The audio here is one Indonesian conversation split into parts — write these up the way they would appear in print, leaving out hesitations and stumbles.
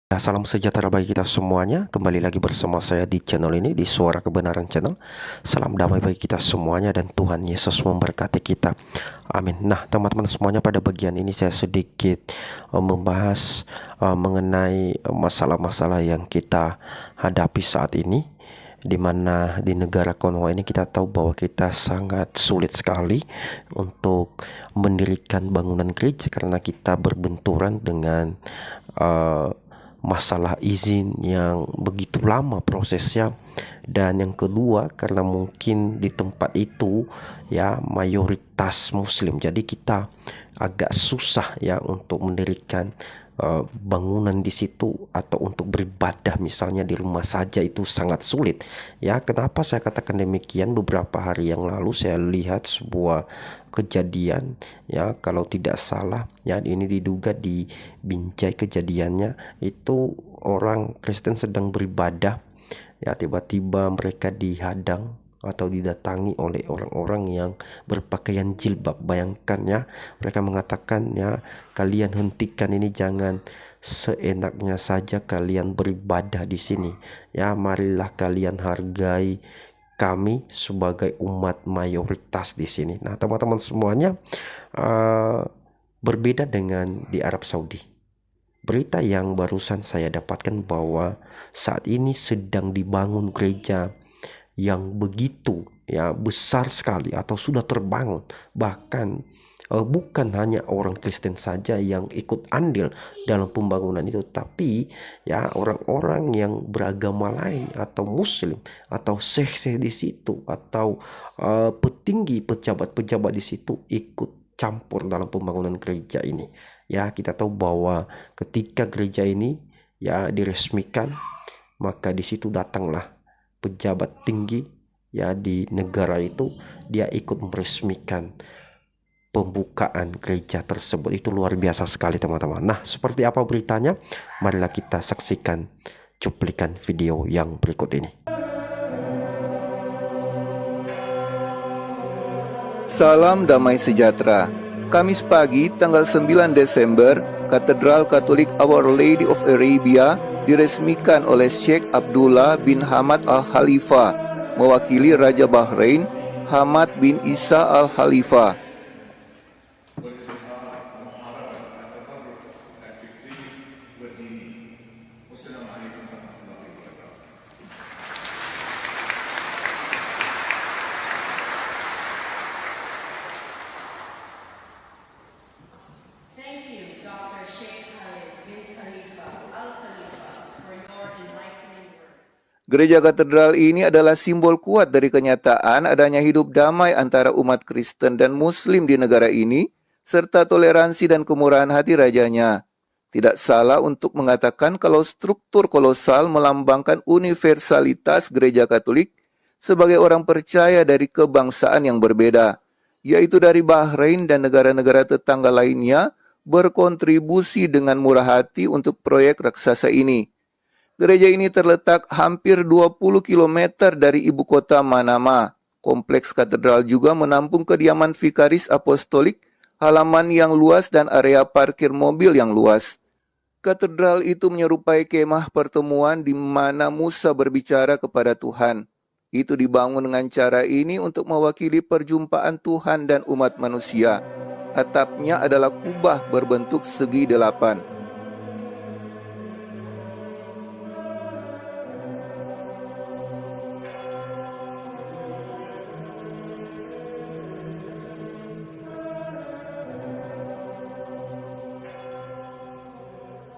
Ya, salam sejahtera bagi kita semuanya. Kembali lagi bersama saya di channel ini, di Suara Kebenaran Channel. Salam damai bagi kita semuanya dan Tuhan Yesus memberkati kita. Amin. Nah, teman-teman semuanya, pada bagian ini saya sedikit membahas mengenai masalah-masalah yang kita hadapi saat ini, di mana di negara Kongo ini kita tahu bahwa kita sangat sulit sekali untuk mendirikan bangunan gereja karena kita berbenturan dengan masalah izin yang begitu lama prosesnya, dan yang kedua karena mungkin di tempat itu ya mayoritas muslim, jadi kita agak susah ya untuk mendirikan bangunan di situ, atau untuk beribadah misalnya di rumah saja itu sangat sulit ya. Kenapa saya katakan demikian? Beberapa hari yang lalu saya lihat sebuah kejadian ya, kalau tidak salah ya, ini diduga di Binjai kejadiannya. Itu orang Kristen sedang beribadah ya, tiba-tiba mereka dihadang atau didatangi oleh orang-orang yang berpakaian jilbab. Bayangkan ya, mereka mengatakan ya, kalian hentikan ini, jangan seenaknya saja kalian beribadah di sini ya, marilah kalian hargai kami sebagai umat mayoritas di sini. Nah, teman-teman semuanya, berbeda dengan di Arab Saudi. Berita yang barusan saya dapatkan bahwa saat ini sedang dibangun gereja yang begitu ya besar sekali, atau sudah terbangun. Bahkan bukan hanya orang Kristen saja yang ikut andil dalam pembangunan itu, tapi ya orang-orang yang beragama lain atau muslim atau syekh di situ, atau petinggi pejabat-pejabat di situ ikut campur dalam pembangunan gereja ini. Ya, kita tahu bahwa ketika gereja ini ya diresmikan, maka di situ datanglah pejabat tinggi ya di negara itu, dia ikut meresmikan pembukaan gereja tersebut. Itu luar biasa sekali, teman-teman. Nah, seperti apa beritanya? Marilah kita saksikan cuplikan video yang berikut ini. Salam damai sejahtera. Kamis pagi tanggal 9 Desember, Katedral Katolik Our Lady of Arabia diresmikan oleh Sheikh Abdullah bin Hamad Al-Khalifa, mewakili Raja Bahrain Hamad bin Isa Al-Khalifa. Thank you, Dr. Sheikh Khalid bin Khalifa Al-Khalifa, for your enlightening words. Gereja katedral ini adalah simbol kuat dari kenyataan adanya hidup damai antara umat Kristen dan Muslim di negara ini, serta toleransi dan kemurahan hati rajanya. Tidak salah untuk mengatakan kalau struktur kolosal melambangkan universalitas gereja Katolik sebagai orang percaya dari kebangsaan yang berbeda, yaitu dari Bahrain dan negara-negara tetangga lainnya, berkontribusi dengan murah hati untuk proyek raksasa ini. Gereja ini terletak hampir 20 km dari ibu kota Manama. Kompleks katedral juga menampung kediaman vikaris apostolik, halaman yang luas, dan area parkir mobil yang luas. Katedral itu menyerupai kemah pertemuan di mana Musa berbicara kepada Tuhan. Itu dibangun dengan cara ini untuk mewakili perjumpaan Tuhan dan umat manusia. Atapnya adalah kubah berbentuk segi 8.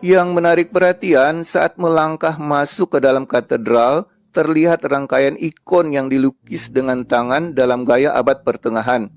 Yang menarik perhatian saat melangkah masuk ke dalam katedral, terlihat rangkaian ikon yang dilukis dengan tangan dalam gaya abad pertengahan.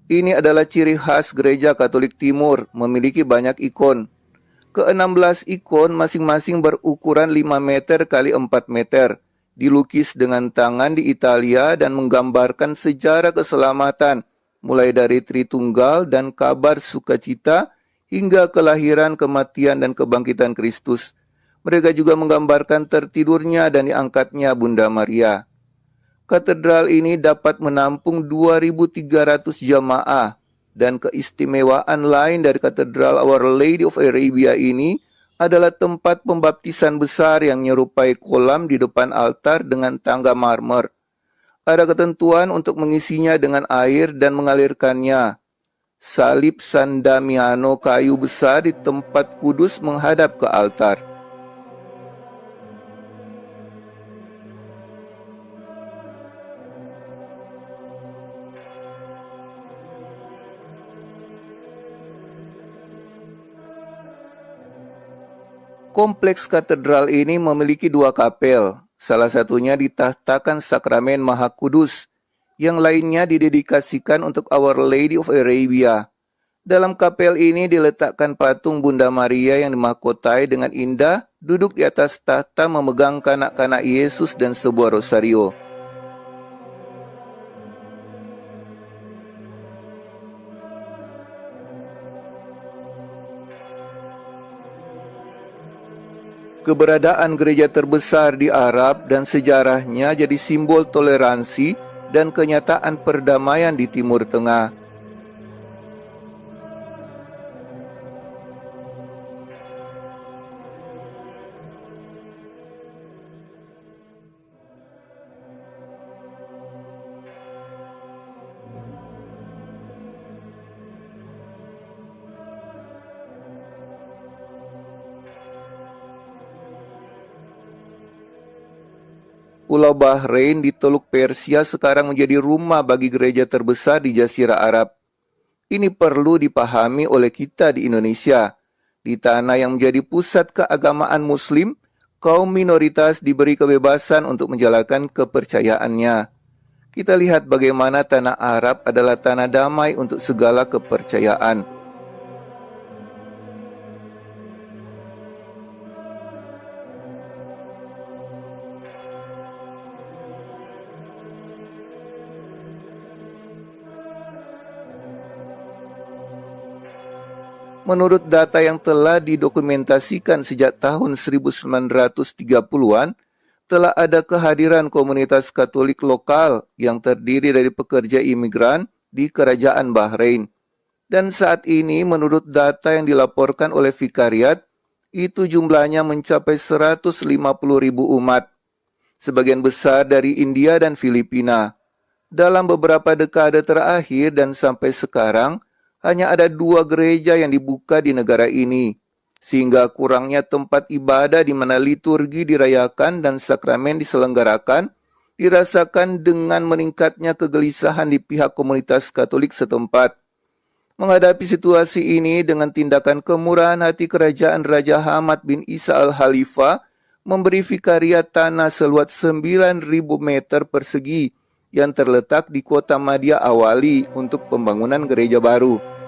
Ini adalah ciri khas gereja Katolik Timur, memiliki banyak ikon. Ke-16 ikon masing-masing berukuran 5 meter kali 4 meter, dilukis dengan tangan di Italia dan menggambarkan sejarah keselamatan, mulai dari Tritunggal dan kabar sukacita, hingga kelahiran, kematian, dan kebangkitan Kristus. Mereka juga menggambarkan tertidurnya dan diangkatnya Bunda Maria. Katedral ini dapat menampung 2.300 jamaah, dan keistimewaan lain dari Katedral Our Lady of Arabia ini adalah tempat pembaptisan besar yang menyerupai kolam di depan altar dengan tangga marmer. Ada ketentuan untuk mengisinya dengan air dan mengalirkannya. Salib San Damiano kayu besar di tempat kudus menghadap ke altar. Kompleks katedral ini memiliki dua kapel, salah satunya ditahtakan Sakramen Maha Kudus, yang lainnya didedikasikan untuk Our Lady of Arabia. Dalam kapel ini diletakkan patung Bunda Maria yang dimahkotai dengan indah, duduk di atas tahta memegang kanak-kanak Yesus dan sebuah rosario. Keberadaan gereja terbesar di Arab dan sejarahnya jadi simbol toleransi dan kenyataan perdamaian di Timur Tengah. Pulau Bahrain di Teluk Persia sekarang menjadi rumah bagi gereja terbesar di Jazirah Arab. Ini perlu dipahami oleh kita di Indonesia. Di tanah yang menjadi pusat keagamaan Muslim, kaum minoritas diberi kebebasan untuk menjalankan kepercayaannya. Kita lihat bagaimana tanah Arab adalah tanah damai untuk segala kepercayaan. Menurut data yang telah didokumentasikan sejak tahun 1930-an, telah ada kehadiran komunitas Katolik lokal yang terdiri dari pekerja imigran di Kerajaan Bahrain. Dan saat ini menurut data yang dilaporkan oleh Vikariat, itu jumlahnya mencapai 150.000 umat, sebagian besar dari India dan Filipina. Dalam beberapa dekade terakhir dan sampai sekarang, hanya ada 2 gereja yang dibuka di negara ini, sehingga kurangnya tempat ibadah di mana liturgi dirayakan dan sakramen diselenggarakan, dirasakan dengan meningkatnya kegelisahan di pihak komunitas Katolik setempat. Menghadapi situasi ini dengan tindakan kemurahan hati Kerajaan Raja Hamad bin Isa Al-Khalifah, memberi Vikariat tanah seluas 9.000 meter persegi yang terletak di kota Madya Awali untuk pembangunan gereja baru.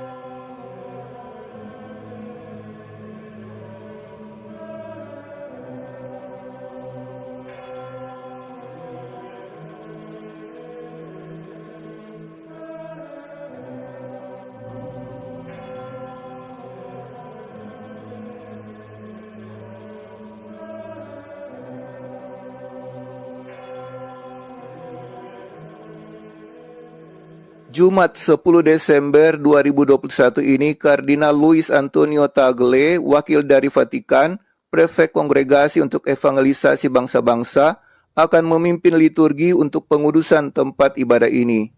Jumat 10 Desember 2021 ini, Kardinal Luis Antonio Tagle, wakil dari Vatikan, Prefek Kongregasi untuk Evangelisasi Bangsa-Bangsa, akan memimpin liturgi untuk pengudusan tempat ibadah ini.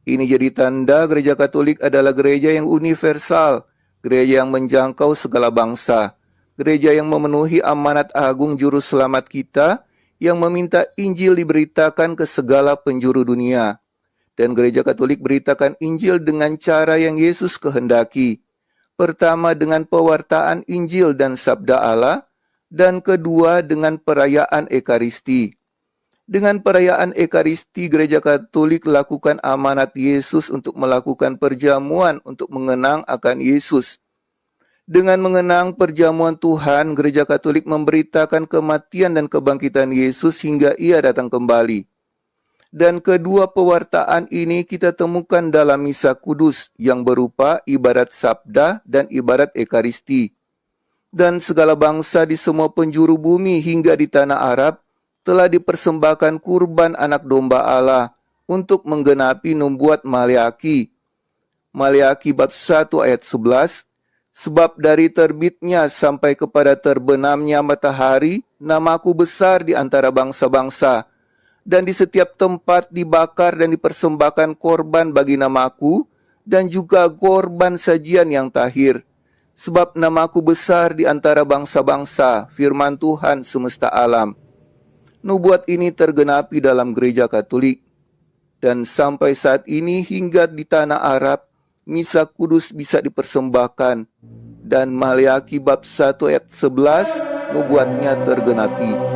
Ini jadi tanda Gereja Katolik adalah gereja yang universal, gereja yang menjangkau segala bangsa, gereja yang memenuhi amanat agung Juru Selamat kita, yang meminta Injil diberitakan ke segala penjuru dunia. Dan Gereja Katolik beritakan Injil dengan cara yang Yesus kehendaki. Pertama dengan pewartaan Injil dan Sabda Allah, dan kedua dengan perayaan Ekaristi. Dengan perayaan Ekaristi, Gereja Katolik lakukan amanat Yesus untuk melakukan perjamuan untuk mengenang akan Yesus. Dengan mengenang perjamuan Tuhan, Gereja Katolik memberitakan kematian dan kebangkitan Yesus hingga Ia datang kembali. Dan kedua pewartaan ini kita temukan dalam Misa Kudus yang berupa ibadat Sabda dan ibadat Ekaristi. Dan segala bangsa di semua penjuru bumi hingga di tanah Arab telah dipersembahkan kurban anak domba Allah untuk menggenapi nubuat Maleaki. Maleaki bab 1 ayat 11, Sebab dari terbitnya sampai kepada terbenamnya matahari, namaku besar di antara bangsa-bangsa, dan di setiap tempat dibakar dan dipersembahkan korban bagi namaku, dan juga korban sajian yang tahir. Sebab namaku besar di antara bangsa-bangsa, firman Tuhan semesta alam. Nubuat ini tergenapi dalam gereja Katolik. Dan sampai saat ini hingga di tanah Arab, misa kudus bisa dipersembahkan. Dan Maleakhi bab 1 ayat 11, nubuatnya tergenapi.